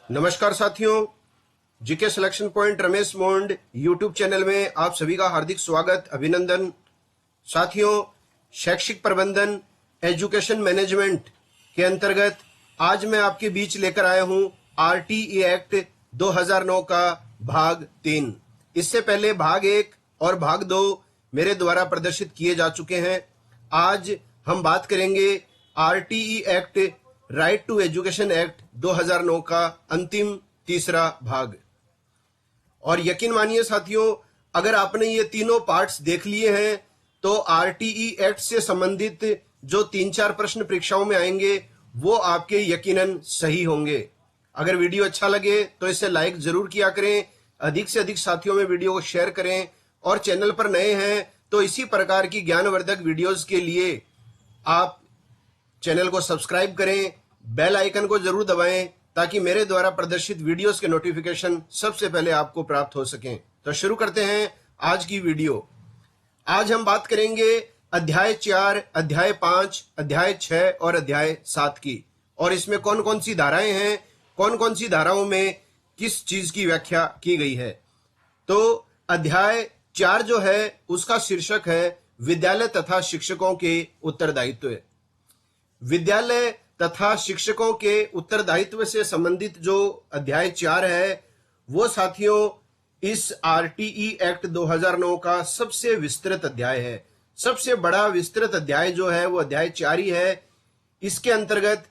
नमस्कार साथियों, GK selection point Ramesh मोंड YouTube channel में आप सभी का हार्दिक स्वागत, अभिनंदन। साथियों, शैक्षिक प्रबंधन एजुकेशन मैनेजमेंट के अंतर्गत आज मैं आपके बीच लेकर आया हूं आरटीई एक्ट 2009 का भाग 3। इससे पहले भाग 1 और भाग 2 मेरे द्वारा प्रदर्शित किए जा चुके हैं। आज हम बात करेंगे RTE act right to education act 2009 का अंतिम तीसरा भाग। और यकीन मानिए साथियों, अगर आपने ये तीनों पार्ट्स देख लिए हैं तो आरटीई एक्ट से संबंधित जो 3-4 प्रश्न परीक्षाओं में आएंगे वो आपके यकीनन सही होंगे। अगर वीडियो अच्छा लगे तो इसे लाइक जरूर किया करें, अधिक से अधिक साथियों में वीडियो को शेयर करें, और चैनल पर नए हैं तो इसी प्रकार की ज्ञानवर्धक वीडियोस के लिए आप चैनल को सब्सक्राइब करें, बेल आइकन को जरूर दबाएं ताकि मेरे द्वारा प्रदर्शित वीडियोस के नोटिफिकेशन सबसे पहले आपको प्राप्त हो सकें। तो शुरू करते हैं आज की वीडियो। आज हम बात करेंगे अध्याय 4, अध्याय 5, अध्याय 6 और अध्याय 7 की, और इसमें कौन कौन सी धाराएं हैं, कौन कौन सी धाराओं में किस चीज की व्याख्या की गई है। तो अध्याय 4 जो है उसका शीर्षक है विद्यालय तथा शिक्षकों के उत्तरदायित्व। विद्यालय तथा शिक्षकों के उत्तरदायित्व से संबंधित जो अध्याय 4 है वो साथियों इस आरटीई एक्ट 2009 का सबसे विस्तृत अध्याय है। सबसे बड़ा विस्तृत अध्याय जो है वो अध्याय 4 ही है। इसके अंतर्गत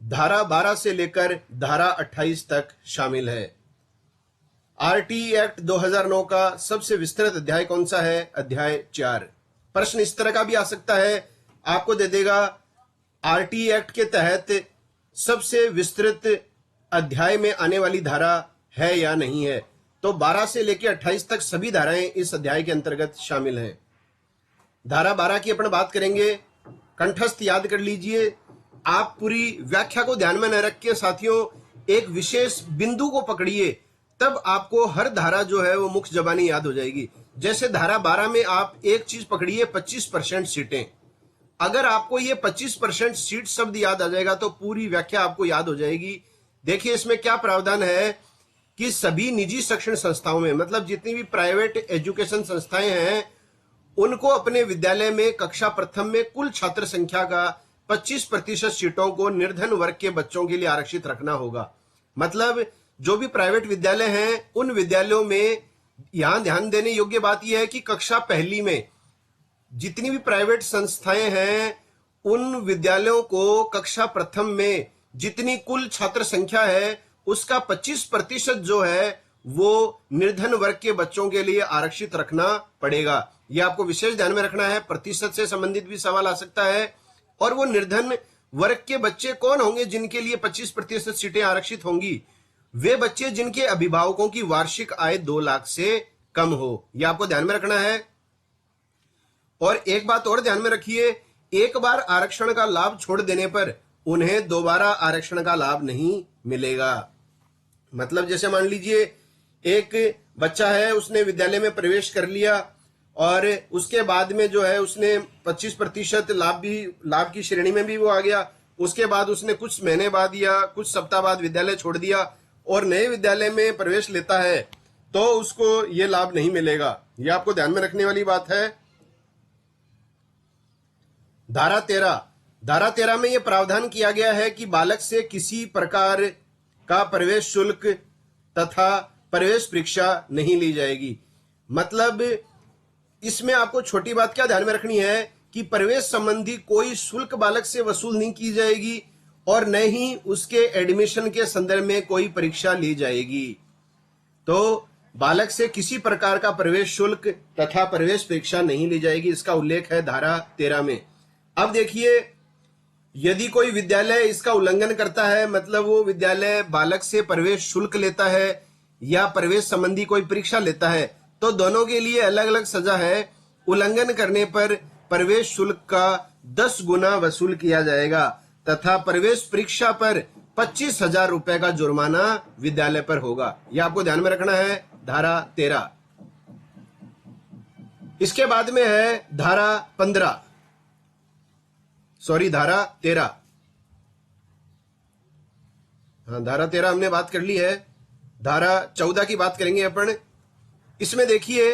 धारा 12 से लेकर धारा 28 तक शामिल है। आरटीई एक्ट 2009 का सबसे विस्तृत अध्याय कौन सा है? अध्याय 4। प्रश्न इस तरह का भी आ सकता है, आपको दे देगा आरटीई एक्ट के तहत सबसे विस्तृत अध्याय में आने वाली धारा है या नहीं है। तो 12 से लेकर 28 तक सभी धाराएं इस अध्याय के अंतर्गत शामिल हैं। धारा 12 की अपन बात करेंगे, कंठस्थ याद कर लीजिए। आप पूरी व्याख्या को ध्यान में न रख के साथियों एक विशेष बिंदु को पकड़िए, तब आपको हर धारा जो है वो मुख्य जबानी याद हो जाएगी। जैसे धारा 12 में आप एक चीज पकड़िए, 25% सीटें। अगर आपको ये 25% सीट शब्द याद आ जाएगा तो पूरी व्याख्या आपको याद हो जाएगी। देखिए इसमें क्या प्रावधान है कि सभी निजी शिक्षण संस्थाओं में, मतलब जितनी भी प्राइवेट एजुकेशन संस्थाएं हैं, उनको अपने विद्यालय में कक्षा प्रथम में कुल छात्र संख्या का 25% सीटों को निर्धन वर्ग के बच्चों के लिए आरक्षित रखना होगा। मतलब जो भी प्राइवेट विद्यालय हैं उन विद्यालयों में यहां ध्यान देने योग्य बात यह है कि कक्षा पहली में जितनी भी प्राइवेट संस्थाएं हैं उन विद्यालयों को कक्षा प्रथम में जितनी कुल छात्र संख्या है उसका 25% जो है वो निर्धन वर्ग के बच्चों के लिए आरक्षित रखना पड़ेगा। यह आपको विशेष ध्यान में रखना है। प्रतिशत से संबंधित भी सवाल आ सकता है। और वो निर्धन वर्ग के बच्चे कौन होंगे जिनके लिए 25% सीटें आरक्षित होंगी? वे बच्चे जिनके अभिभावकों की वार्षिक आय 2 लाख से कम हो। यह आपको ध्यान में रखना है। और एक बात और ध्यान में रखिए, एक बार आरक्षण का लाभ छोड़ देने पर उन्हें दोबारा आरक्षण का लाभ नहीं मिलेगा। मतलब जैसे मान लीजिए एक बच्चा है, उसने विद्यालय में प्रवेश कर लिया और उसके बाद में जो है उसने 25% लाभ की श्रेणी में भी वो आ गया। उसके बाद उसने कुछ महीने बाद या कुछ सप्ताह बाद विद्यालय छोड़ दिया और नए विद्यालय में प्रवेश लेता है तो उसको ये लाभ नहीं मिलेगा। ये आपको ध्यान में रखने वाली बात है। धारा 13 में यह प्रावधान किया गया है कि बालक से किसी प्रकार का प्रवेश शुल्क तथा प्रवेश परीक्षा नहीं ली जाएगी। मतलब इसमें आपको छोटी बात क्या ध्यान में रखनी है कि प्रवेश संबंधी कोई शुल्क बालक से वसूल नहीं की जाएगी और न ही उसके एडमिशन के संदर्भ में कोई परीक्षा ली जाएगी। तो बालक से किसी प्रकार का प्रवेश शुल्क तथा प्रवेश परीक्षा नहीं ली जाएगी, इसका उल्लेख है धारा 13 में। अब देखिए, यदि कोई विद्यालय इसका उल्लंघन करता है, मतलब वो विद्यालय बालक से प्रवेश शुल्क लेता है या प्रवेश संबंधी कोई परीक्षा लेता है, तो दोनों के लिए अलग अलग सजा है। उल्लंघन करने पर प्रवेश शुल्क का 10 गुना वसूल किया जाएगा तथा प्रवेश परीक्षा पर 25,000 रुपए का जुर्माना विद्यालय पर होगा। यह आपको ध्यान में रखना है। धारा 13। इसके बाद में है धारा 13। हाँ, धारा 13 हमने बात कर ली है। धारा 14 की बात करेंगे अपन। इसमें देखिए,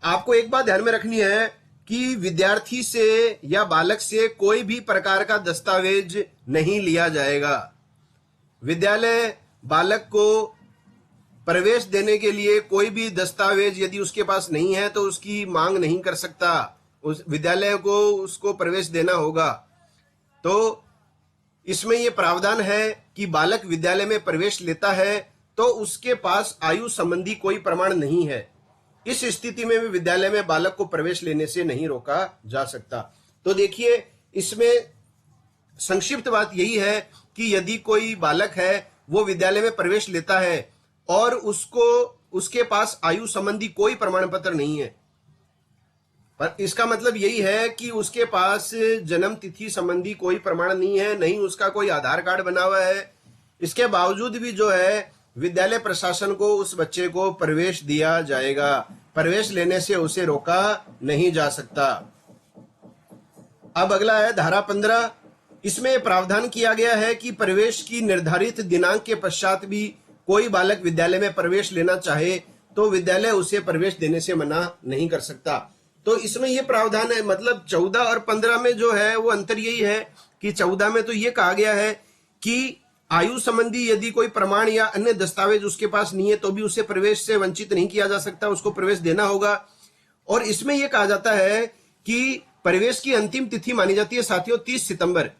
आपको एक बात ध्यान में रखनी है कि विद्यार्थी से या बालक से कोई भी प्रकार का दस्तावेज नहीं लिया जाएगा। विद्यालय बालक को प्रवेश देने के लिए कोई भी दस्तावेज यदि उसके पास नहीं है तो उसकी मांग नहीं कर सकता। उस विद्यालय को उसको प्रवेश देना होगा। तो इसमें यह प्रावधान है कि बालक विद्यालय में प्रवेश लेता है तो उसके पास आयु संबंधी कोई प्रमाण नहीं है। इस स्थिति में भी विद्यालय में बालक को प्रवेश लेने से नहीं रोका जा सकता। तो देखिए, इसमें संक्षिप्त बात यही है कि यदि कोई बालक है वो विद्यालय में प्रवेश लेता है और उसके पास आयु संबंधी कोई प्रमाण पत्र नहीं है, पर इसका मतलब यही है कि उसके पास जन्म तिथि संबंधी कोई प्रमाण नहीं है, नहीं उसका कोई आधार कार्ड बना हुआ है, इसके बावजूद भी जो है विद्यालय प्रशासन को उस बच्चे को प्रवेश दिया जाएगा। प्रवेश लेने से उसे रोका नहीं जा सकता। अब अगला है धारा 15। इसमें प्रावधान किया गया है कि प्रवेश की निर्धारित दिनांक के पश्चात भी कोई बालक विद्यालय में प्रवेश लेना चाहे तो विद्यालय उसे प्रवेश देने से मना नहीं कर सकता। तो इसमें यह प्रावधान है, मतलब 14 और 15 में जो है वो अंतर यही है कि 14 में तो ये कहा गया है कि आयु संबंधी यदि कोई प्रमाण या अन्य दस्तावेज उसके पास नहीं है तो भी उसे प्रवेश से वंचित नहीं किया जा सकता, उसको प्रवेश देना होगा। और इसमें यह कहा जाता है कि प्रवेश की अंतिम तिथि मानी जाती है साथियों 30 सितंबर।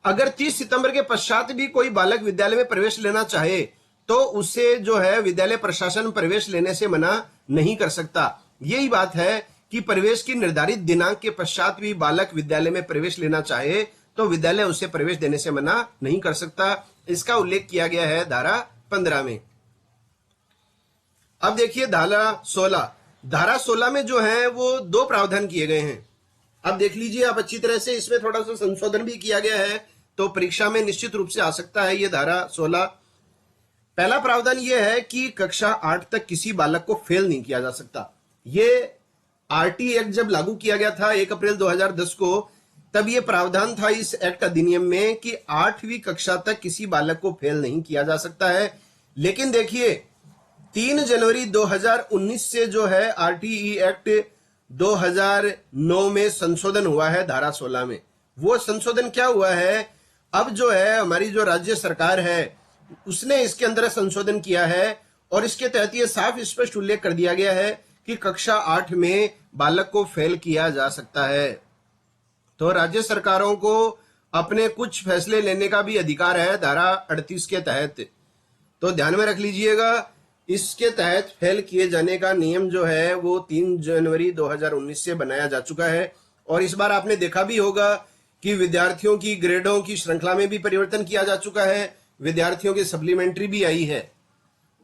अगर 30 सितंबर के पश्चात भी कोई बालक विद्यालय में प्रवेश लेना चाहे तो उसे जो है विद्यालय प्रशासन प्रवेश लेने से मना नहीं कर सकता। यही बात है कि प्रवेश की निर्धारित दिनांक के पश्चात भी बालक विद्यालय में प्रवेश लेना चाहे तो विद्यालय उसे प्रवेश देने से मना नहीं कर सकता। इसका उल्लेख किया गया है धारा 15 में। अब देखिए धारा 16। धारा 16 में जो है वो दो प्रावधान किए गए हैं। अब देख लीजिए आप अच्छी तरह से, इसमें थोड़ा सा संशोधन भी किया गया है तो परीक्षा में निश्चित रूप से आ सकता है ये धारा 16। पहला प्रावधान यह है कि कक्षा 8 तक किसी बालक को फेल नहीं किया जा सकता। ये आरटी एक्ट जब लागू किया गया था 1 अप्रैल 2010 को, तब ये प्रावधान था इस एक्ट अधिनियम में कि 8वीं कक्षा तक किसी बालक को फेल नहीं किया जा सकता है। लेकिन देखिए 3 जनवरी 2019 से जो है आरटीई एक्ट 2009 में संशोधन हुआ है धारा 16 में। वो संशोधन क्या हुआ है, अब जो है हमारी जो राज्य सरकार है उसने इसके अंदर संशोधन किया है और इसके तहत ये साफ स्पष्ट उल्लेख कर दिया गया है कि कक्षा 8 में बालक को फेल किया जा सकता है। तो राज्य सरकारों को अपने कुछ फैसले लेने का भी अधिकार है धारा 38 के तहत। तो ध्यान में रख लीजिएगा, इसके तहत फेल किए जाने का नियम जो है वो 3 जनवरी 2019 से बनाया जा चुका है। और इस बार आपने देखा भी होगा कि विद्यार्थियों की ग्रेडों की श्रृंखला में भी परिवर्तन किया जा चुका है, विद्यार्थियों की सप्लीमेंट्री भी आई है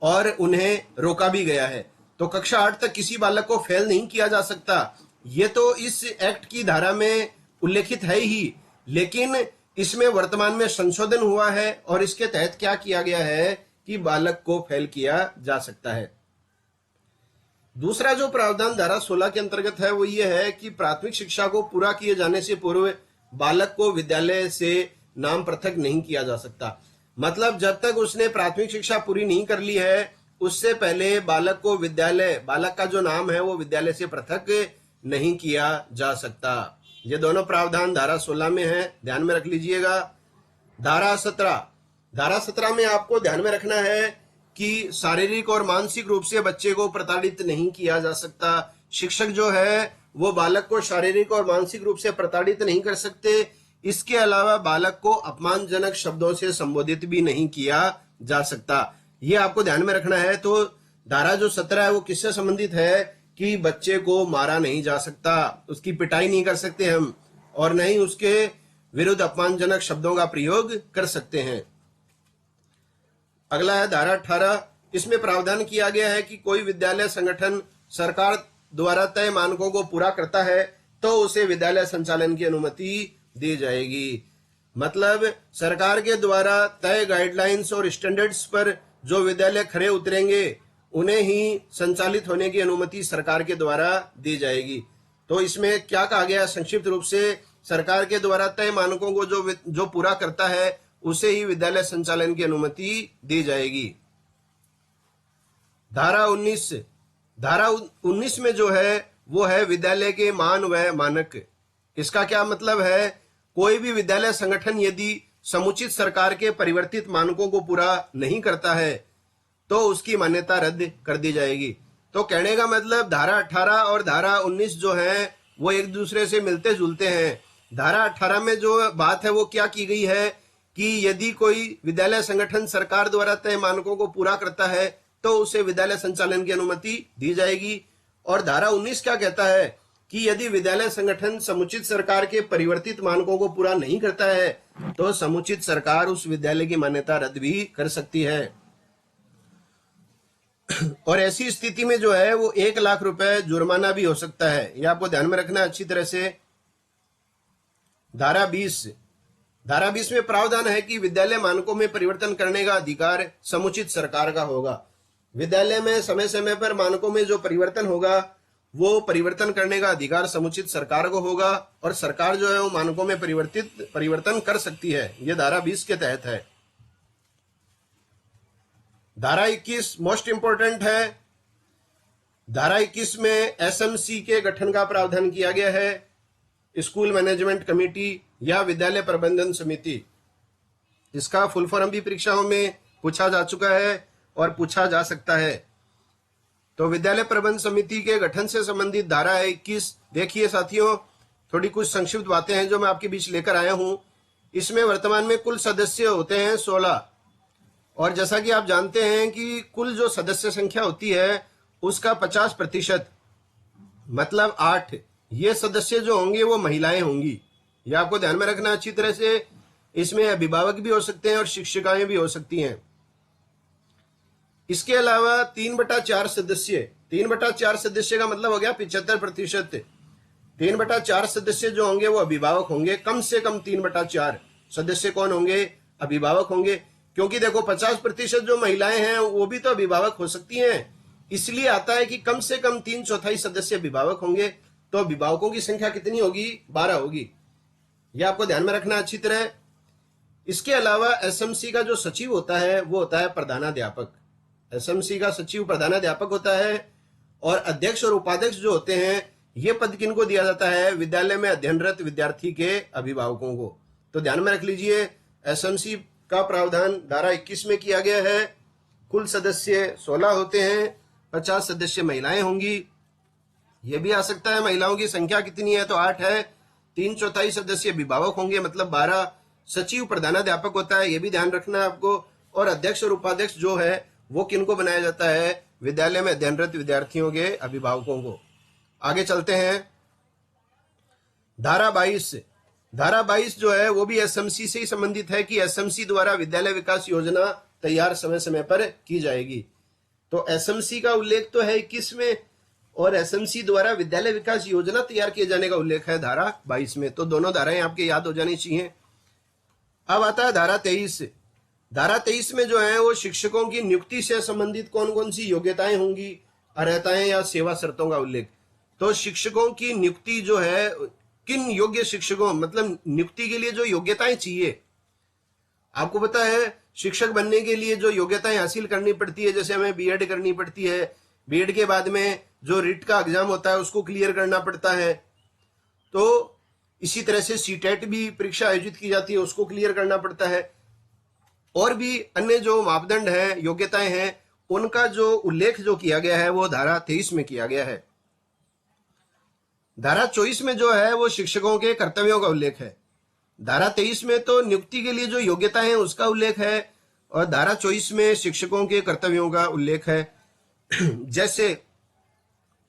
और उन्हें रोका भी गया है। तो कक्षा 8 तक किसी बालक को फेल नहीं किया जा सकता, ये तो इस एक्ट की धारा में उल्लेखित है ही, लेकिन इसमें वर्तमान में संशोधन हुआ है और इसके तहत क्या किया गया है कि बालक को फेल किया जा सकता है। दूसरा जो प्रावधान धारा 16 के अंतर्गत है वो ये है कि प्राथमिक शिक्षा को पूरा किए जाने से पूर्व बालक को विद्यालय से नाम पृथक नहीं किया जा सकता। मतलब जब तक उसने प्राथमिक शिक्षा पूरी नहीं कर ली है उससे पहले बालक को विद्यालय, बालक का जो नाम है वो विद्यालय से पृथक नहीं किया जा सकता। ये दोनों प्रावधान धारा 16 में है, ध्यान में रख लीजिएगा। धारा 17 में आपको ध्यान में रखना है कि शारीरिक और मानसिक रूप से बच्चे को प्रताड़ित नहीं किया जा सकता। शिक्षक जो है वो बालक को शारीरिक और मानसिक रूप से प्रताड़ित नहीं कर सकते। इसके अलावा बालक को अपमानजनक शब्दों से संबोधित भी नहीं किया जा सकता। ये आपको ध्यान में रखना है। तो धारा जो 17 है वो किससे संबंधित है कि बच्चे को मारा नहीं जा सकता, उसकी पिटाई नहीं कर सकते हम, और नहीं उसके विरुद्ध अपमानजनक शब्दों का प्रयोग कर सकते हैं। अगला है धारा 18। इसमें प्रावधान किया गया है कि कोई विद्यालय संगठन सरकार द्वारा तय मानकों को पूरा करता है तो उसे विद्यालय संचालन की अनुमति दी जाएगी। मतलब सरकार के द्वारा तय गाइडलाइंस और स्टैंडर्ड्स पर जो विद्यालय खरे उतरेंगे उन्हें ही संचालित होने की अनुमति सरकार के द्वारा दी जाएगी। तो इसमें क्या कहा गया, संक्षिप्त रूप से सरकार के द्वारा तय मानकों को जो पूरा करता है उसे ही विद्यालय संचालन की अनुमति दी जाएगी। धारा 19 में जो है वो है विद्यालय के मान व मानक। इसका क्या मतलब है? कोई भी विद्यालय संगठन यदि समुचित सरकार के परिवर्तित मानकों को पूरा नहीं करता है तो उसकी मान्यता रद्द कर दी जाएगी। तो कहने का मतलब धारा 18 और धारा 19 जो है वो एक दूसरे से मिलते जुलते हैं। धारा 18 में जो बात है वो क्या की गई है कि यदि कोई विद्यालय संगठन सरकार द्वारा तय मानकों को पूरा करता है तो उसे विद्यालय संचालन की अनुमति दी जाएगी। और धारा 19 क्या कहता है कि यदि विद्यालय संगठन समुचित सरकार के परिवर्तित मानकों को पूरा नहीं करता है तो समुचित सरकार उस विद्यालय की मान्यता रद्द भी कर सकती है। और ऐसी स्थिति में जो है वो 1 लाख रुपए जुर्माना भी हो सकता है। यह आपको ध्यान में रखना अच्छी तरह से। धारा 20 में प्रावधान है कि विद्यालय मानकों में परिवर्तन करने का अधिकार समुचित सरकार का होगा। विद्यालय में समय समय पर मानकों में जो परिवर्तन होगा वो परिवर्तन करने का अधिकार समुचित सरकार को होगा और सरकार जो है वो मानकों में परिवर्तन कर सकती है। ये धारा 20 के तहत है। धारा 21 मोस्ट इंपोर्टेंट है। धारा 21 में एसएमसी के गठन का प्रावधान किया गया है। स्कूल मैनेजमेंट कमेटी या विद्यालय प्रबंधन समिति। इसका फुल फॉर्म भी परीक्षाओं में पूछा जा चुका है और पूछा जा सकता है। तो विद्यालय प्रबंधन समिति के गठन से संबंधित धारा 21। देखिए साथियों, थोड़ी कुछ संक्षिप्त बातें हैं जो मैं आपके बीच लेकर आया हूं। इसमें वर्तमान में कुल सदस्य होते हैं 16 और जैसा कि आप जानते हैं कि कुल जो सदस्य संख्या होती है उसका 50% मतलब 8 ये सदस्य जो होंगे वो महिलाएं होंगी। ये आपको ध्यान में रखना अच्छी तरह से। इसमें अभिभावक भी हो सकते हैं और शिक्षिकाएं भी हो सकती हैं। इसके अलावा 3/4 सदस्य 3/4 सदस्य का मतलब हो गया 75%। 3/4 सदस्य जो होंगे वो अभिभावक होंगे। कम से कम 3/4 सदस्य कौन होंगे? अभिभावक होंगे। क्योंकि देखो 50% जो महिलाएं हैं वो भी तो अभिभावक हो सकती हैं। इसलिए आता है कि कम से कम 3/4 सदस्य अभिभावक होंगे। तो अभिभावकों की संख्या कितनी होगी? 12 होगी। यह आपको ध्यान में रखना अच्छी तरह। इसके अलावा एसएमसी का जो सचिव होता है वो होता है प्रधानाध्यापक। एसएमसी का सचिव प्रधानाध्यापक होता है और अध्यक्ष और उपाध्यक्ष जो होते हैं ये पद किनको दिया जाता है? विद्यालय में अध्ययनरत विद्यार्थी के अभिभावकों को। तो ध्यान में रख लीजिए, एसएमसी का प्रावधान धारा 21 में किया गया है। कुल सदस्य 16 होते हैं, 50 सदस्य महिलाएं होंगी। ये भी आ सकता है महिलाओं की संख्या कितनी है? तो 8 है। 3/4 सदस्य अभिभावक होंगे मतलब 12। सचिव प्रधानाध्यापक होता है, ये भी ध्यान रखना है आपको। और अध्यक्ष और उपाध्यक्ष जो है वो किनको बनाया जाता है? विद्यालय में अध्ययनरत विद्यार्थियों के अभिभावकों को। आगे चलते हैं। धारा 22 जो है वो भी एसएमसी से ही संबंधित है कि एसएमसी द्वारा विद्यालय विकास योजना तैयार समय समय पर की जाएगी। तो एसएमसी का उल्लेख तो है 21 में और एसएमसी द्वारा विद्यालय विकास योजना तैयार किए जाने का उल्लेख है धारा 22 में। तो दोनों धाराएं आपके याद हो जानी चाहिए। अब आता है धारा 23। धारा 23 में जो है वो शिक्षकों की नियुक्ति से संबंधित कौन कौन सी योग्यताएं होंगी, अर्हताएं या सेवा शर्तों का उल्लेख। तो शिक्षकों की नियुक्ति जो है, किन योग्य शिक्षकों मतलब नियुक्ति के लिए जो योग्यताएं चाहिए, आपको पता है शिक्षक बनने के लिए जो योग्यताएं हासिल करनी पड़ती है, जैसे हमें बीएड करनी पड़ती है, बीएड के बाद में जो रिट का एग्जाम होता है उसको क्लियर करना पड़ता है। तो इसी तरह से सीटेट भी परीक्षा आयोजित की जाती है, उसको क्लियर करना पड़ता है। और भी अन्य जो मापदंड है, योग्यताएं हैं, उनका जो उल्लेख जो किया गया है वो धारा 23 में किया गया है। धारा 24 में जो है वो शिक्षकों के कर्तव्यों का उल्लेख है। धारा 23 में तो नियुक्ति के लिए जो योग्यताएं हैं उसका उल्लेख है और धारा 24 में शिक्षकों के कर्तव्यों का उल्लेख है। जैसे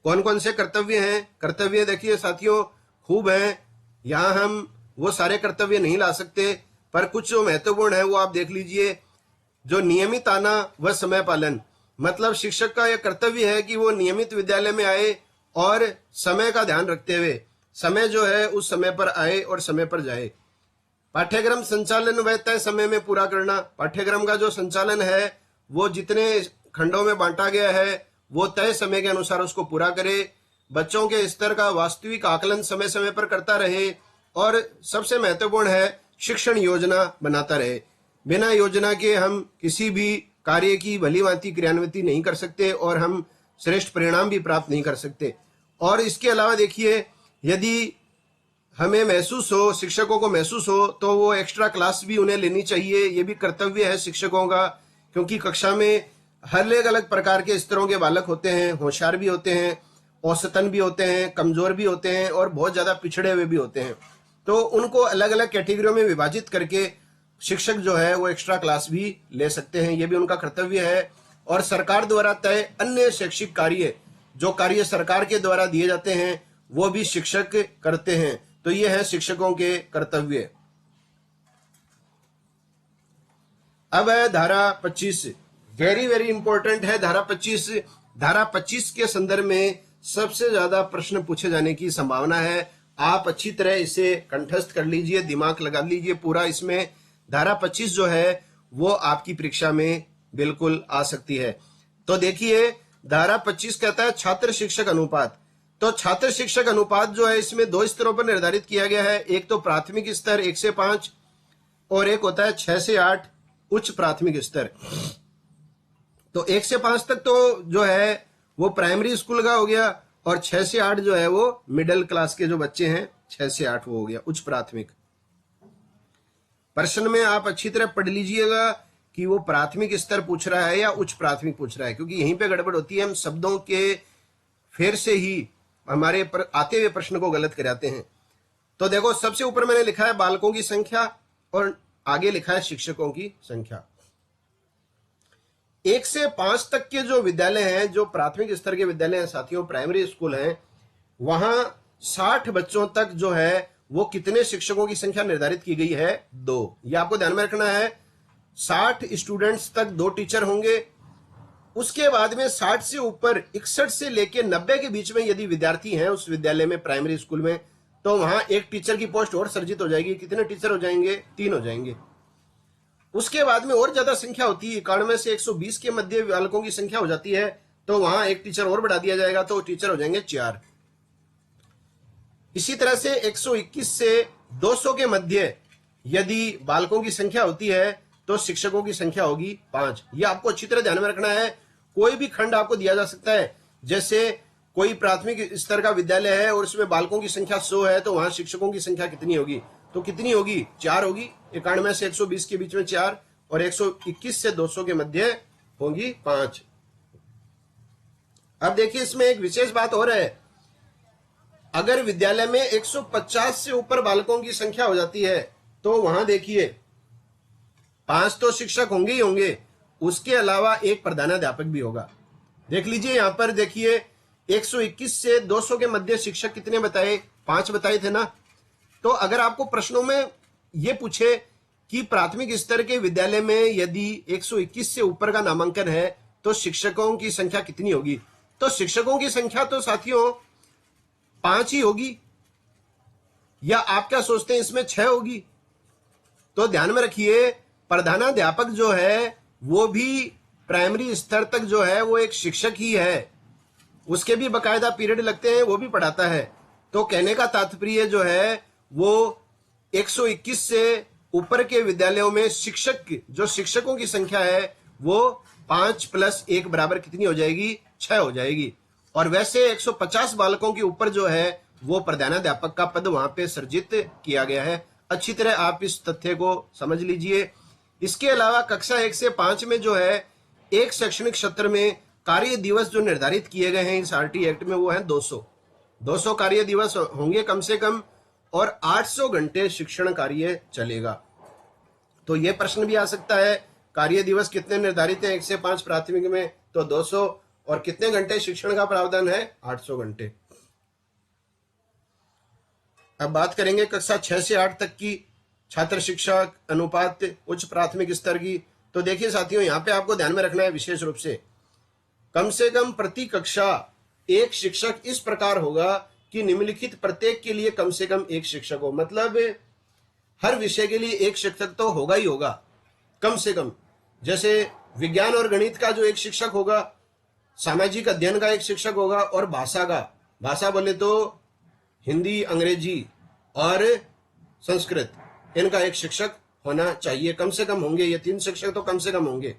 कौन कौन से कर्तव्य हैं? कर्तव्य देखिए साथियों खूब हैं, यहां हम वो सारे कर्तव्य नहीं ला सकते, पर कुछ जो महत्वपूर्ण है वो आप देख लीजिए। जो नियमित आना व समय पालन, मतलब शिक्षक का यह कर्तव्य है कि वो नियमित विद्यालय में आए और समय का ध्यान रखते हुए समय जो है उस समय पर आए और समय पर जाए। पाठ्यक्रम संचालन व तय समय में पूरा करना, पाठ्यक्रम का जो संचालन है वो जितने खंडों में बांटा गया है वो तय समय के अनुसार उसको पूरा करे। बच्चों के स्तर का वास्तविक आकलन समय समय पर करता रहे और सबसे महत्वपूर्ण है शिक्षण योजना बनाता रहे। बिना योजना के हम किसी भी कार्य की भलीभांति क्रियान्विति नहीं कर सकते और हम श्रेष्ठ परिणाम भी प्राप्त नहीं कर सकते। और इसके अलावा देखिए, यदि हमें महसूस हो, शिक्षकों को महसूस हो, तो वो एक्स्ट्रा क्लास भी उन्हें लेनी चाहिए। ये भी कर्तव्य है शिक्षकों का, क्योंकि कक्षा में हर अलग अलग प्रकार के स्तरों के बालक होते हैं। होशियार भी होते हैं, औसतन भी होते हैं, कमजोर भी होते हैं और बहुत ज्यादा पिछड़े हुए भी होते हैं। तो उनको अलग अलग कैटेगरियों में विभाजित करके शिक्षक जो है वो एक्स्ट्रा क्लास भी ले सकते हैं। ये भी उनका कर्तव्य है। और सरकार द्वारा तय अन्य शैक्षिक कार्य, जो कार्य सरकार के द्वारा दिए जाते हैं, वो भी शिक्षक करते हैं। तो ये है शिक्षकों के कर्तव्य। अब है धारा 25, वेरी वेरी इंपॉर्टेंट है धारा 25। धारा 25 के संदर्भ में सबसे ज्यादा प्रश्न पूछे जाने की संभावना है। आप अच्छी तरह इसे कंठस्थ कर लीजिए, दिमाग लगा लीजिए पूरा। इसमें धारा 25 जो है वो आपकी परीक्षा में बिल्कुल आ सकती है। तो देखिए, धारा 25 कहता है छात्र शिक्षक अनुपात। तो छात्र शिक्षक अनुपात जो है इसमें 2 स्तरों पर निर्धारित किया गया है। एक तो प्राथमिक स्तर 1 से 5 और एक होता है 6 से 8 उच्च प्राथमिक स्तर। तो 1 से 5 तक तो जो है वो प्राइमरी स्कूल का हो गया और 6 से 8 जो है वो मिडिल क्लास के जो बच्चे हैं, 6 से 8 वो हो गया उच्च प्राथमिक। प्रश्न में आप अच्छी तरह पढ़ लीजिएगा कि वो प्राथमिक स्तर पूछ रहा है या उच्च प्राथमिक पूछ रहा है, क्योंकि यहीं पे गड़बड़ होती है। हम शब्दों के फेर से ही हमारे आते हुए प्रश्न को गलत कराते हैं। तो देखो, सबसे ऊपर मैंने लिखा है बालकों की संख्या और आगे लिखा है शिक्षकों की संख्या। 1 से 5 तक के जो विद्यालय हैं, जो प्राथमिक स्तर के विद्यालय हैं साथियों, प्राइमरी स्कूल हैं, वहां 60 बच्चों तक जो है वो कितने शिक्षकों की संख्या निर्धारित की गई है? 2। ये आपको ध्यान में रखना है। 60 स्टूडेंट्स तक 2 टीचर होंगे। उसके बाद में 60 से ऊपर 61 से लेके 90 के बीच में यदि विद्यार्थी हैं उस विद्यालय में, प्राइमरी स्कूल में, तो वहां एक टीचर की पोस्ट और सृजित हो जाएगी। कितने टीचर हो जाएंगे? 3 हो जाएंगे। उसके बाद में और ज्यादा संख्या होती है, 91 से 120 के मध्य बालकों की संख्या हो जाती है, तो वहां एक टीचर और बढ़ा दिया जाएगा, तो टीचर हो जाएंगे 4। इसी तरह से 121 से 200 के मध्य यदि बालकों की संख्या होती है तो शिक्षकों की संख्या होगी 5। ये आपको अच्छी तरह ध्यान में रखना है। कोई भी खंड आपको दिया जा सकता है, जैसे कोई प्राथमिक स्तर का विद्यालय है और उसमें बालकों की संख्या 100 है, तो वहां शिक्षकों की संख्या कितनी होगी? तो कितनी होगी? 4 होगी। 91 से 120 के बीच में 4 और 121 से 200 के मध्य होगी 5। अब देखिए, इसमें एक विशेष बात और है। अगर विद्यालय में 150 से ऊपर बालकों की संख्या हो जाती है तो वहां देखिए 5 तो शिक्षक होंगे ही होंगे, उसके अलावा एक प्रधानाध्यापक भी होगा। देख लीजिए, यहां पर देखिए 121 से 200 के मध्य शिक्षक कितने बताए? 5 बताए थे ना। तो अगर आपको प्रश्नों में यह पूछे कि प्राथमिक स्तर के विद्यालय में यदि 121 से ऊपर का नामांकन है तो शिक्षकों की संख्या कितनी होगी? तो शिक्षकों की संख्या तो साथियों 5 ही होगी, या आप क्या सोचते हैं इसमें 6 होगी? तो ध्यान में रखिए, प्रधानाध्यापक जो है वो भी प्राइमरी स्तर तक जो है वो एक शिक्षक ही है। उसके भी बकायदा पीरियड लगते हैं, वो भी पढ़ाता है। तो कहने का तात्पर्य जो है वो 121 से ऊपर के विद्यालयों में जो शिक्षकों की संख्या है वो 5 + 1 बराबर कितनी हो जाएगी? 6 हो जाएगी। और वैसे 150 बालकों के ऊपर जो है वो प्रधानाध्यापक का पद वहां पे सृजित किया गया है। अच्छी तरह आप इस तथ्य को समझ लीजिए। इसके अलावा कक्षा 1 से 5 में जो है एक शैक्षणिक सत्र में कार्य दिवस जो निर्धारित किए गए हैं इस आरटी एक्ट में, वो है 200 कार्य दिवस होंगे कम से कम, और 800 घंटे शिक्षण कार्य चलेगा। तो यह प्रश्न भी आ सकता है, कार्य दिवस कितने निर्धारित हैं 1 से 5 प्राथमिक में? तो 200। और कितने घंटे शिक्षण का प्रावधान है? 800 घंटे। अब बात करेंगे कक्षा 6 से 8 तक की छात्र शिक्षक अनुपात उच्च प्राथमिक स्तर की। तो देखिए साथियों, यहां पे आपको ध्यान में रखना है विशेष रूप से कम प्रति कक्षा एक शिक्षक इस प्रकार होगा कि निम्नलिखित प्रत्येक के लिए कम से कम एक शिक्षक हो। मतलब हर विषय के लिए एक शिक्षक तो होगा ही होगा कम से कम। जैसे विज्ञान और गणित का जो एक शिक्षक होगा, सामाजिक अध्ययन का एक शिक्षक होगा, और भाषा बोले तो हिंदी, अंग्रेजी और संस्कृत, इनका एक शिक्षक होना चाहिए, कम से कम होंगे, ये 3 शिक्षक तो कम से कम होंगे।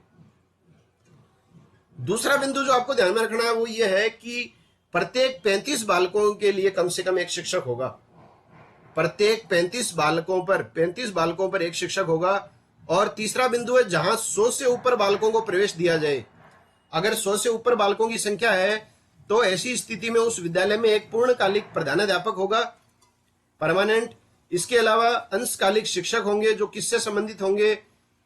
दूसरा बिंदु जो आपको ध्यान में रखना है वो ये है कि प्रत्येक 35 बालकों के लिए कम से कम एक शिक्षक होगा। प्रत्येक 35 बालकों पर एक शिक्षक होगा। और तीसरा बिंदु है जहां 100 से ऊपर बालकों को प्रवेश दिया जाए, अगर 100 से ऊपर बालकों की संख्या है तो ऐसी स्थिति में उस विद्यालय में एक पूर्णकालिक प्रधानाध्यापक होगा, परमानेंट। इसके अलावा अंशकालिक शिक्षक होंगे जो किससे संबंधित होंगे,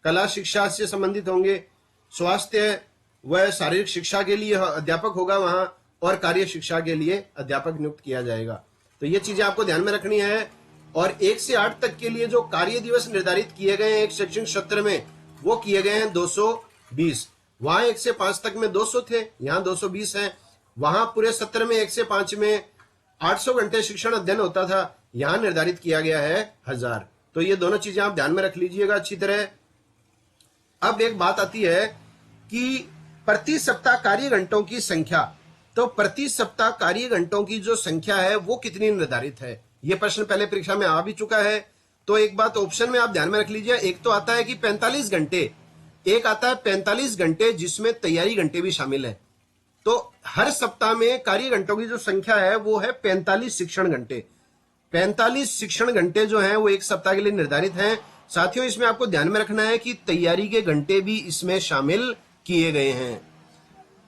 कला शिक्षा से संबंधित होंगे। स्वास्थ्य व शारीरिक शिक्षा के लिए अध्यापक होगा वहां, और कार्य शिक्षा के लिए अध्यापक नियुक्त किया जाएगा। तो ये चीजें आपको ध्यान में रखनी है। और 1 से 8 तक के लिए जो कार्य दिवस निर्धारित किए गए हैं एक शैक्षणिक सत्र में, वो किए गए हैं 220। वहां 1 से 5 तक में 200 थे, यहाँ 220 हैं। वहां पूरे सत्र में 1 से 5 में 800 घंटे शिक्षण अध्ययन होता था, यहां निर्धारित किया गया है 1000। तो ये दोनों चीजें आप ध्यान में रख लीजिएगा अच्छी तरह। अब एक बात आती है कि प्रति सप्ताह कार्य घंटों की संख्या, तो प्रति सप्ताह कार्य घंटों की जो संख्या है वो कितनी निर्धारित है, ये प्रश्न पहले परीक्षा में आ भी चुका है। तो एक बात ऑप्शन में आप ध्यान में रख लीजिए, एक तो आता है कि 45 घंटे, एक आता है 45 घंटे जिसमें तैयारी घंटे भी शामिल है। तो हर सप्ताह में कार्य घंटों की जो संख्या है वो है 45 शिक्षण घंटे। 45 शिक्षण घंटे जो है वो एक सप्ताह के लिए निर्धारित हैं। साथियों इसमें आपको ध्यान में रखना है कि तैयारी के घंटे भी इसमें शामिल किए गए हैं।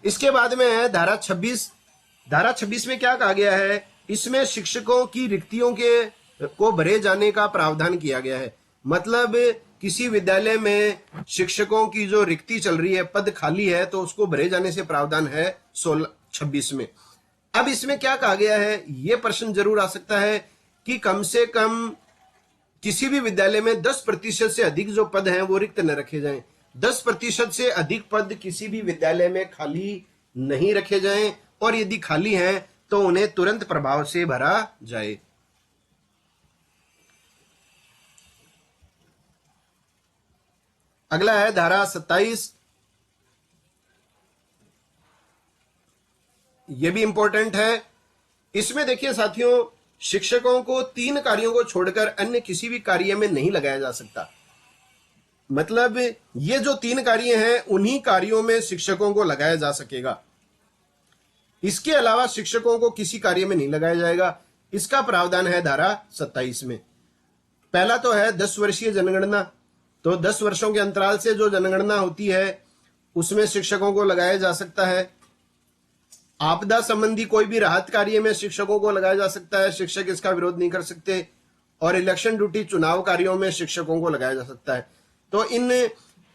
इसके बाद में है धारा 26। धारा 26 में क्या कहा गया है, इसमें शिक्षकों की रिक्तियों को भरे जाने का प्रावधान किया गया है। मतलब किसी विद्यालय में शिक्षकों की जो रिक्ति चल रही है, पद खाली है, तो उसको भरे जाने से प्रावधान है 26 में। अब इसमें क्या कहा गया है, यह प्रश्न जरूर आ सकता है कि कम से कम किसी भी विद्यालय में 10% से अधिक जो पद हैं वो रिक्त न रखे जाएं। 10% से अधिक पद किसी भी विद्यालय में खाली नहीं रखे जाएं, और यदि खाली हैं तो उन्हें तुरंत प्रभाव से भरा जाए। अगला है धारा 27। यह भी इंपॉर्टेंट है। इसमें देखिए साथियों, शिक्षकों को 3 कार्यों को छोड़कर अन्य किसी भी कार्य में नहीं लगाया जा सकता। मतलब ये जो 3 कार्य हैं उन्हीं कार्यों में शिक्षकों को लगाया जा सकेगा, इसके अलावा शिक्षकों को किसी कार्य में नहीं लगाया जाएगा। इसका प्रावधान है धारा 27 में। पहला तो है 10 वर्षीय जनगणना। तो 10 वर्षों के अंतराल से जो जनगणना होती है उसमें शिक्षकों को लगाया जा सकता है। आपदा संबंधी कोई भी राहत कार्य में शिक्षकों को लगाया जा सकता है, शिक्षक इसका विरोध नहीं कर सकते। और इलेक्शन ड्यूटी, चुनाव कार्यों में शिक्षकों को लगाया जा सकता है। तो इन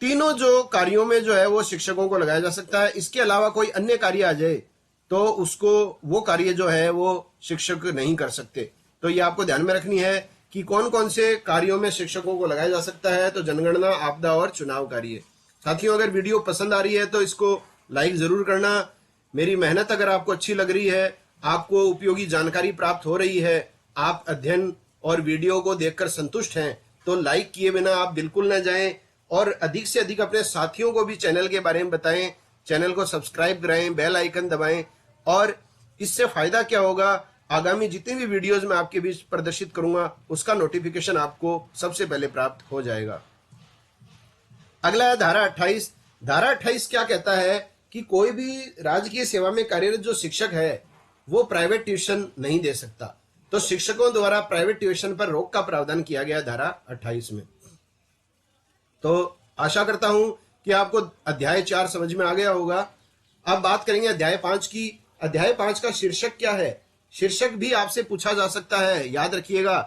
तीनों जो कार्यों में जो है वो शिक्षकों को लगाया जा सकता है। इसके अलावा कोई अन्य कार्य आ जाए तो उसको, वो कार्य जो है वो शिक्षक नहीं कर सकते। तो ये आपको ध्यान में रखनी है कि कौन कौन से कार्यों में शिक्षकों को लगाया जा सकता है। तो जनगणना, आपदा और चुनाव कार्य। साथियों अगर वीडियो पसंद आ रही है तो इसको लाइक जरूर करना। मेरी मेहनत अगर आपको अच्छी लग रही है, आपको उपयोगी जानकारी प्राप्त हो रही है, आप अध्ययन और वीडियो को देखकर संतुष्ट हैं, तो लाइक किए बिना आप बिल्कुल न जाएं। और अधिक से अधिक अपने साथियों को भी चैनल के बारे में बताएं, चैनल को सब्सक्राइब कराएं, बेल आइकन दबाएं। और इससे फायदा क्या होगा, आगामी जितनी भी वीडियोस मैं आपके बीच प्रदर्शित करूंगा उसका नोटिफिकेशन आपको सबसे पहले प्राप्त हो जाएगा। अगला है धारा 28। धारा 28 क्या कहता है कि कोई भी राजकीय सेवा में कार्यरत जो शिक्षक है वो प्राइवेट ट्यूशन नहीं दे सकता। तो शिक्षकों द्वारा प्राइवेट ट्यूशन पर रोक का प्रावधान किया गया धारा 28 में। तो आशा करता हूं कि आपको अध्याय 4 समझ में आ गया होगा। अब बात करेंगे अध्याय 5 की। अध्याय 5 का शीर्षक क्या है, शीर्षक भी आपसे पूछा जा सकता है, याद रखिएगा,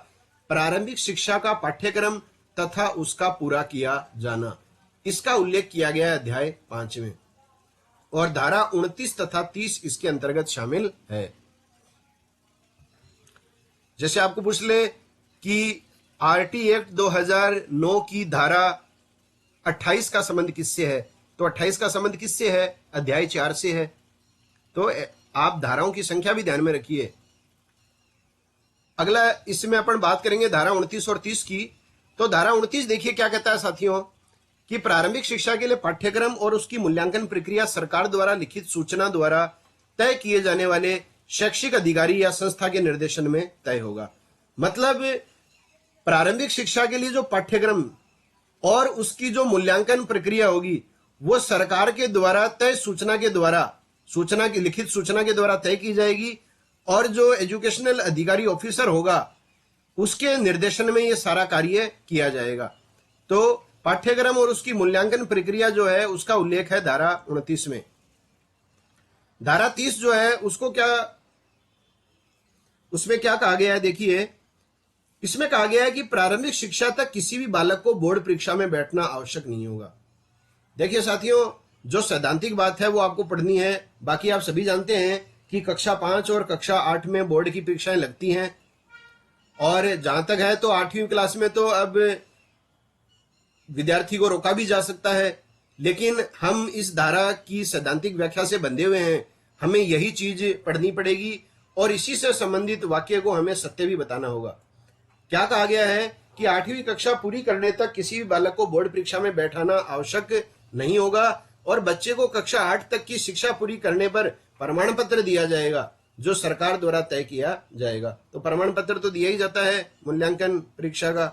प्रारंभिक शिक्षा का पाठ्यक्रम तथा उसका पूरा किया जाना। इसका उल्लेख किया गया है अध्याय 5 में, और धारा 29 तथा 30 इसके अंतर्गत शामिल है। जैसे आपको पूछ ले कि आरटी एक्ट 2009 की धारा 28 का संबंध किससे है, तो 28 का संबंध किससे है, अध्याय 4 से है। तो आप धाराओं की संख्या भी ध्यान में रखिए। अगला इसमें अपन बात करेंगे धारा 29 और 30 की। तो धारा 29 देखिए क्या कहता है साथियों, कि प्रारंभिक शिक्षा के लिए पाठ्यक्रम और उसकी मूल्यांकन प्रक्रिया सरकार द्वारा लिखित सूचना द्वारा तय किए जाने वाले शैक्षिक अधिकारी या संस्था के निर्देशन में तय होगा। मतलब प्रारंभिक शिक्षा के लिए जो पाठ्यक्रम और उसकी जो मूल्यांकन प्रक्रिया होगी वो सरकार के द्वारा तय सूचना के द्वारा, सूचना की लिखित सूचना के द्वारा तय की जाएगी और जो एजुकेशनल अधिकारी ऑफिसर होगा उसके निर्देशन में ये सारा कार्य किया जाएगा। तो पाठ्यक्रम और उसकी मूल्यांकन प्रक्रिया जो है उसका उल्लेख है धारा 29 में। धारा 30 जो है उसको उसमें क्या कहा गया है, देखिए इसमें कहा गया है कि प्रारंभिक शिक्षा तक किसी भी बालक को बोर्ड परीक्षा में बैठना आवश्यक नहीं होगा। देखिए साथियों, जो सैद्धांतिक बात है वो आपको पढ़नी है। बाकी आप सभी जानते हैं कि कक्षा 5 और कक्षा 8 में बोर्ड की परीक्षाएं लगती हैं और जहां तक है तो 8वीं क्लास में तो अब विद्यार्थी को रोका भी जा सकता है, लेकिन हम इस धारा की सैद्धांतिक व्याख्या से बंधे हुए हैं, हमें यही चीज पढ़नी पड़ेगी और इसी से संबंधित वाक्य को हमें सत्य भी बताना होगा। क्या कहा गया है कि 8वीं कक्षा पूरी करने तक किसी भी बालक को बोर्ड परीक्षा में बैठाना आवश्यक नहीं होगा और बच्चे को कक्षा 8 तक की शिक्षा पूरी करने पर प्रमाण पत्र दिया जाएगा जो सरकार द्वारा तय किया जाएगा। तो प्रमाण पत्र तो दिया ही जाता है मूल्यांकन परीक्षा का।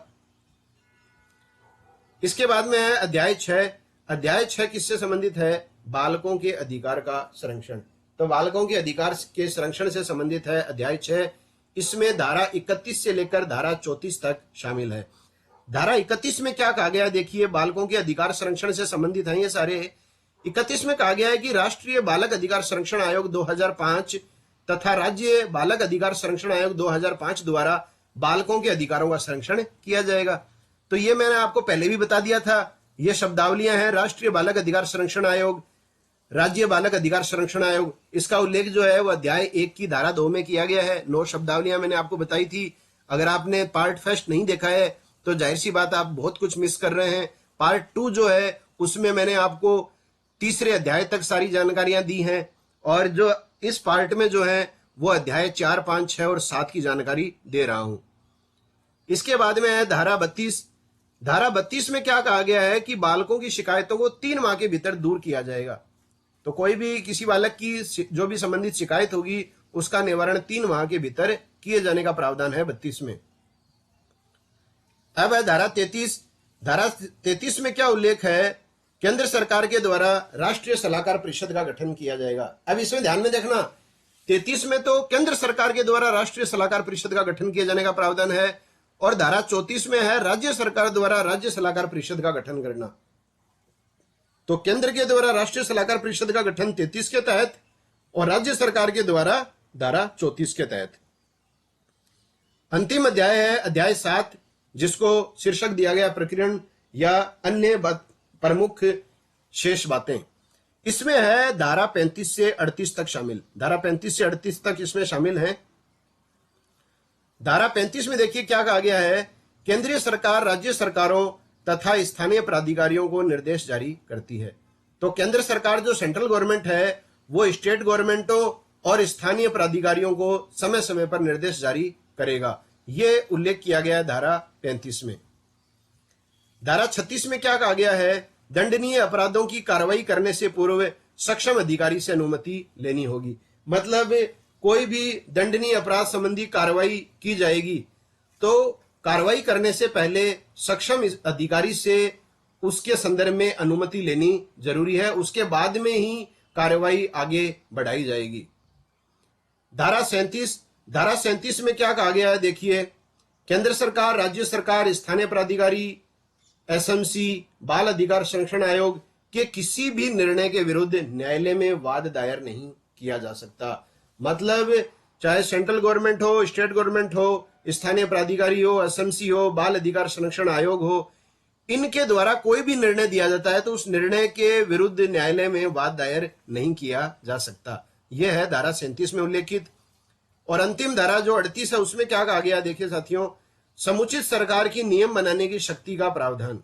इसके बाद में है अध्याय 6। अध्याय 6 किससे संबंधित है? बालकों के अधिकार का संरक्षण। तो बालकों के अधिकार के संरक्षण से संबंधित है अध्याय 6। इसमें धारा 31 से लेकर धारा 34 तक शामिल है। धारा 31 में क्या कहा गया है, देखिए बालकों के अधिकार संरक्षण से संबंधित है ये सारे। 31 में कहा गया है कि राष्ट्रीय बालक अधिकार संरक्षण आयोग 2005 तथा राज्य बालक अधिकार संरक्षण आयोग 2005 द्वारा बालकों के अधिकारों का संरक्षण किया जाएगा। तो ये मैंने आपको पहले भी बता दिया था, ये शब्दावलियां हैं राष्ट्रीय बालक अधिकार संरक्षण आयोग, राज्य बालक अधिकार संरक्षण आयोग। इसका उल्लेख जो है वो अध्याय 1 की धारा 2 में किया गया है। 9 शब्दावलियां मैंने आपको बताई थी। अगर आपने पार्ट फर्स्ट नहीं देखा है तो जाहिर सी बात आप बहुत कुछ मिस कर रहे हैं। पार्ट 2 जो है उसमें मैंने आपको तीसरे अध्याय तक सारी जानकारियां दी हैं और जो इस पार्ट में जो है वो अध्याय 4, 5, 6 और 7 की जानकारी दे रहा हूं। इसके बाद में है धारा 32। धारा 32 में क्या कहा गया है कि बालकों की शिकायतों को 3 माह के भीतर दूर किया जाएगा। तो कोई भी किसी बालक की जो भी संबंधित शिकायत होगी उसका निवारण 3 माह के भीतर किए जाने का प्रावधान है 32 में। अब है धारा 33। धारा 33 में क्या उल्लेख है? केंद्र सरकार के द्वारा राष्ट्रीय सलाहकार परिषद का गठन किया जाएगा। अब इसमें ध्यान में देखना, 33 में तो केंद्र सरकार के द्वारा राष्ट्रीय सलाहकार परिषद का गठन किए जाने का प्रावधान है और धारा 34 में है राज्य सरकार द्वारा राज्य सलाहकार परिषद का गठन करना। तो केंद्र के द्वारा राष्ट्रीय सलाहकार परिषद का गठन 33 के तहत और राज्य सरकार के द्वारा धारा 34 के तहत। अंतिम अध्याय है अध्याय 7, जिसको शीर्षक दिया गया प्रकरण या अन्य प्रमुख शेष बातें। इसमें है धारा 35 से 38 तक शामिल। धारा 35 से 38 तक इसमें शामिल है। धारा 35 में देखिए क्या कहा गया है, केंद्रीय सरकार राज्य सरकारों तथा स्थानीय प्राधिकारियों को निर्देश जारी करती है। तो केंद्र सरकार जो सेंट्रल गवर्नमेंट है वो स्टेट गवर्नमेंटों और स्थानीय प्राधिकारियों को समय समय पर निर्देश जारी करेगा। ये उल्लेख किया गया है धारा 35 में। धारा 36 में क्या कहा गया है, दंडनीय अपराधों की कार्रवाई करने से पूर्व सक्षम अधिकारी से अनुमति लेनी होगी। मतलब कोई भी दंडनीय अपराध संबंधी कार्रवाई की जाएगी तो कार्रवाई करने से पहले सक्षम अधिकारी से उसके संदर्भ में अनुमति लेनी जरूरी है, उसके बाद में ही कार्रवाई आगे बढ़ाई जाएगी। धारा 37। धारा 37 में क्या कहा गया है, देखिए केंद्र सरकार राज्य सरकार स्थानीय प्राधिकारी एसएमसी बाल अधिकार संरक्षण आयोग के किसी भी निर्णय के विरुद्ध न्यायालय में वाद दायर नहीं किया जा सकता। मतलब चाहे सेंट्रल गवर्नमेंट हो, स्टेट गवर्नमेंट हो, स्थानीय प्राधिकारी हो, एसएमसी हो, बाल अधिकार संरक्षण आयोग हो, इनके द्वारा कोई भी निर्णय दिया जाता है तो उस निर्णय के विरुद्ध न्यायालय में वाद दायर नहीं किया जा सकता। यह है धारा 37 में उल्लेखित। और अंतिम धारा जो 38 है उसमें क्या कहा गया, देखिए साथियों, समुचित सरकार की नियम बनाने की शक्ति का प्रावधान।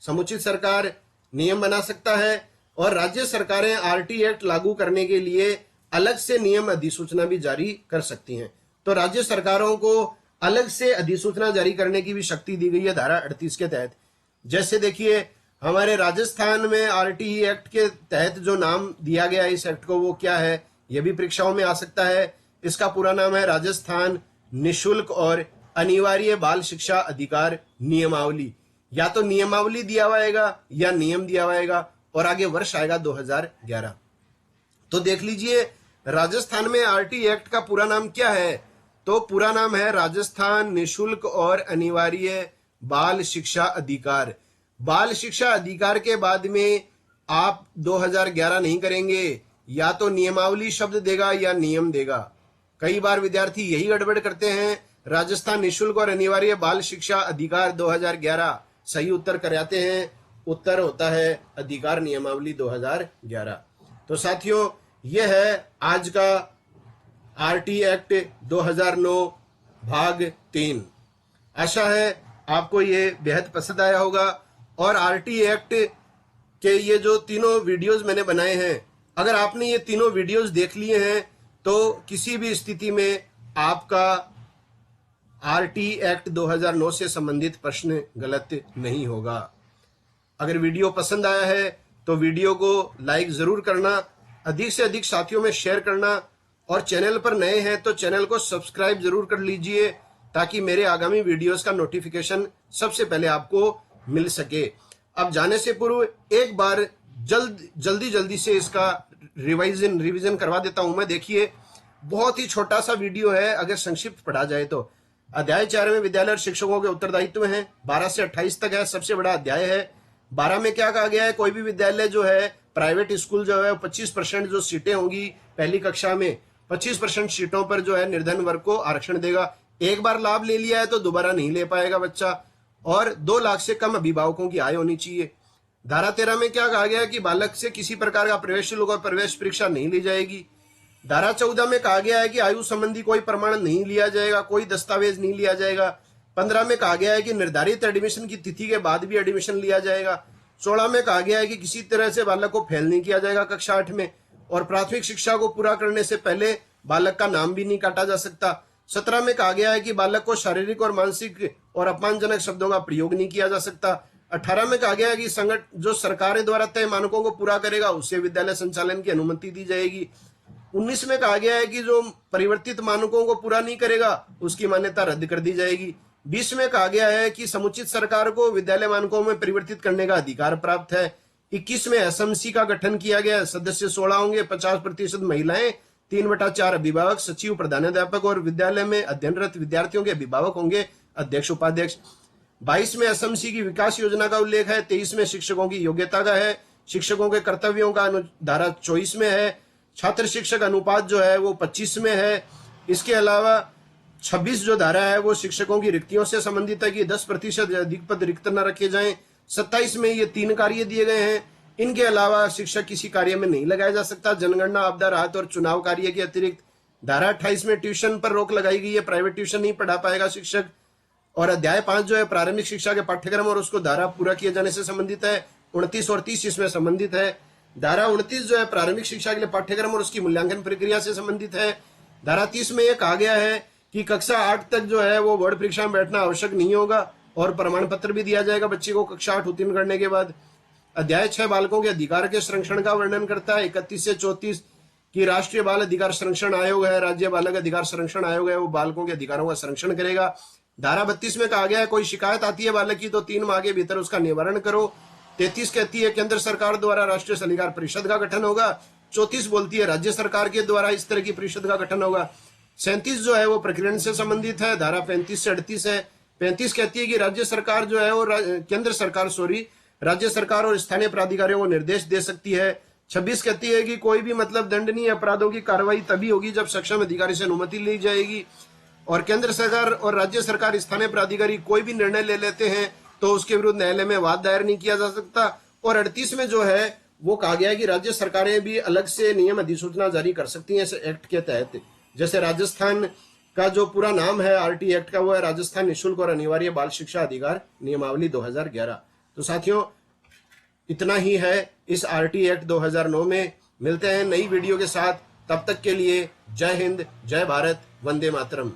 समुचित सरकार नियम बना सकता है और राज्य सरकारें आरटी एक्ट लागू करने के लिए अलग से नियम अधिसूचना भी जारी कर सकती हैं। तो राज्य सरकारों को अलग से अधिसूचना जारी करने की भी शक्ति दी गई है धारा 38 के तहत। जैसे देखिए हमारे राजस्थान में आरटी एक्ट के तहत जो नाम दिया गया इस एक्ट को वो क्या है, यह भी परीक्षाओं में आ सकता है। इसका पूरा नाम है राजस्थान निशुल्क और अनिवार्य बाल शिक्षा अधिकार नियमावली। या तो नियमावली दिया हुआ आएगा या नियम दिया हुआ आएगा, और आगे वर्ष आएगा 2011। तो देख लीजिए राजस्थान में आरटी एक्ट का पूरा नाम क्या है, तो पूरा नाम है राजस्थान निशुल्क और अनिवार्य बाल शिक्षा अधिकार। बाल शिक्षा अधिकार के बाद में आप 2011 नहीं करेंगे, या तो नियमावली शब्द देगा या नियम देगा। कई बार विद्यार्थी यही गड़बड़ करते हैं, राजस्थान निशुल्क और अनिवार्य बाल शिक्षा अधिकार 2011 सही उत्तर कराते हैं, उत्तर होता है अधिकार नियमावली 2011। तो साथियों यह है आज का आरटी एक्ट 2009 भाग 3। आशा है आपको ये बेहद पसंद आया होगा। और आरटी एक्ट के ये जो तीनों वीडियोस मैंने बनाए हैं, अगर आपने ये तीनों वीडियोस देख लिए हैं तो किसी भी स्थिति में आपका आरटी एक्ट 2009 से संबंधित प्रश्न गलत नहीं होगा। अगर वीडियो पसंद आया है तो वीडियो को लाइक जरूर करना, अधिक से अधिक साथियों में शेयर करना, और चैनल पर नए हैं तो चैनल को सब्सक्राइब जरूर कर लीजिए ताकि मेरे आगामी वीडियोस का नोटिफिकेशन सबसे पहले आपको मिल सके। अब जाने से पूर्व एक बार जल्दी से इसका रिवीजन करवा देता हूं मैं। देखिए बहुत ही छोटा सा वीडियो है, अगर संक्षिप्त पढ़ा जाए तो अध्याय 4 में विद्यालय और शिक्षकों के उत्तरदायित्व हैं, 12 से 28 तक है, सबसे बड़ा अध्याय है। 12 में क्या कहा गया है, कोई भी विद्यालय जो है प्राइवेट स्कूल जो है 25% जो सीटें होंगी पहली कक्षा में 25% सीटों पर जो है निर्धन वर्ग को आरक्षण देगा। एक बार लाभ ले लिया है तो दोबारा नहीं ले पाएगा बच्चा, और 2 लाख से कम अभिभावकों की आय होनी चाहिए। धारा 13 में क्या कहा गया है कि बालक से किसी प्रकार का प्रवेश शुल्क और प्रवेश परीक्षा नहीं ली जाएगी। धारा 14 में कहा गया है कि आयु संबंधी कोई प्रमाण नहीं लिया जाएगा, कोई दस्तावेज नहीं लिया जाएगा। 15 में कहा गया है कि निर्धारित एडमिशन की तिथि के बाद भी एडमिशन लिया जाएगा। 16 में कहा गया है कि किसी तरह से बालक को फेल नहीं किया जाएगा कक्षा 8 में, और प्राथमिक शिक्षा को पूरा करने से पहले बालक का नाम भी नहीं काटा जा सकता। 17 में कहा गया है कि बालक को शारीरिक और मानसिक और अपमानजनक शब्दों का प्रयोग नहीं किया जा सकता। 18 में कहा गया है कि जो सरकार द्वारा तय मानकों को पूरा करेगा उसे विद्यालय संचालन की अनुमति दी जाएगी। 19 में कहा गया है कि जो परिवर्तित मानकों को पूरा नहीं करेगा उसकी मान्यता रद्द कर दी जाएगी। 20 में कहा गया है कि समुचित सरकार को विद्यालय मानकों में परिवर्तित करने का अधिकार प्राप्त है। 21 में एसएमसी का गठन किया गया है, सदस्य 16 होंगे, 50% महिलाएं, 3/4 अभिभावक, सचिव, प्रधानाध्यापक और विद्यालय में अध्ययनरत विद्यार्थियों के अभिभावक होंगे, अध्यक्ष उपाध्यक्ष। 22 में एसएमसी की विकास योजना का उल्लेख है। 23 में शिक्षकों की योग्यता का है। शिक्षकों के कर्तव्यों का धारा 24 में है। छात्र शिक्षक अनुपात जो है वो 25 में है। इसके अलावा 26 जो धारा है वो शिक्षकों की रिक्तियों से संबंधित है कि 10% अधिक पद रिक्त न रखे जाएं। 27 में ये 3 कार्य दिए गए हैं। इनके अलावा शिक्षक किसी कार्य में नहीं लगाया जा सकता। जनगणना, आपदा राहत और चुनाव कार्य के अतिरिक्त धारा 28 में ट्यूशन पर रोक लगाई गई है, प्राइवेट ट्यूशन नहीं पढ़ा पाएगा शिक्षक। और अध्याय 5 जो है प्रारंभिक शिक्षा के पाठ्यक्रम और उसको धारा पूरा किए जाने से संबंधित है। 29 और 30 इसमें संबंधित है। धारा 29 जो है प्रारंभिक शिक्षा के लिए पाठ्यक्रम और उसकी मूल्यांकन प्रक्रिया से संबंधित है। धारा 30 में यह कहा गया है कि कक्षा 8 तक जो है वो बोर्ड परीक्षा में बैठना आवश्यक नहीं होगा और प्रमाण पत्र भी दिया जाएगा बच्चे को कक्षा 8 उत्तीर्ण करने के बाद। अध्याय 6 बालकों के अधिकार के संरक्षण का वर्णन करता है। 31 से 34 की राष्ट्रीय बाल अधिकार संरक्षण आयोग है, राज्य बालक अधिकार संरक्षण आयोग है, वो बालकों के अधिकारों का संरक्षण करेगा। धारा 32 में कहा गया है कोई शिकायत आती है बालक की तो 3 माह के भीतर उसका निवारण करो। 33 कहती है केंद्र सरकार द्वारा राष्ट्रीय सलाहकार परिषद का गठन होगा। 34 बोलती है राज्य सरकार के द्वारा इस तरह की परिषद का गठन होगा। 37 जो है वो प्रकरण से संबंधित है। धारा 35 से 38 है। 35 कहती है कि राज्य सरकार जो है वो केंद्र सरकार राज्य सरकार और स्थानीय प्राधिकारियों को निर्देश दे सकती है। 26 कहती है कि कोई भी मतलब दंडनीय अपराधों की कार्रवाई तभी होगी जब सक्षम अधिकारी से अनुमति ली जाएगी। और केंद्र सरकार और राज्य सरकार स्थानीय प्राधिकारी कोई भी निर्णय ले लेते हैं तो उसके विरुद्ध न्यायालय में वाद दायर नहीं किया जा सकता। और 38 में जो है वो कहा गया है कि राज्य सरकारें भी अलग से नियम अधिसूचना जारी कर सकती हैं इस एक्ट के तहत। जैसे राजस्थान का जो पूरा नाम है आरटी एक्ट का वो है राजस्थान निःशुल्क और अनिवार्य बाल शिक्षा अधिकार नियमावली 2011। तो साथियों इतना ही है इस आरटी एक्ट 2009 में। मिलते हैं नई वीडियो के साथ, तब तक के लिए जय हिंद, जय भारत, वंदे मातरम।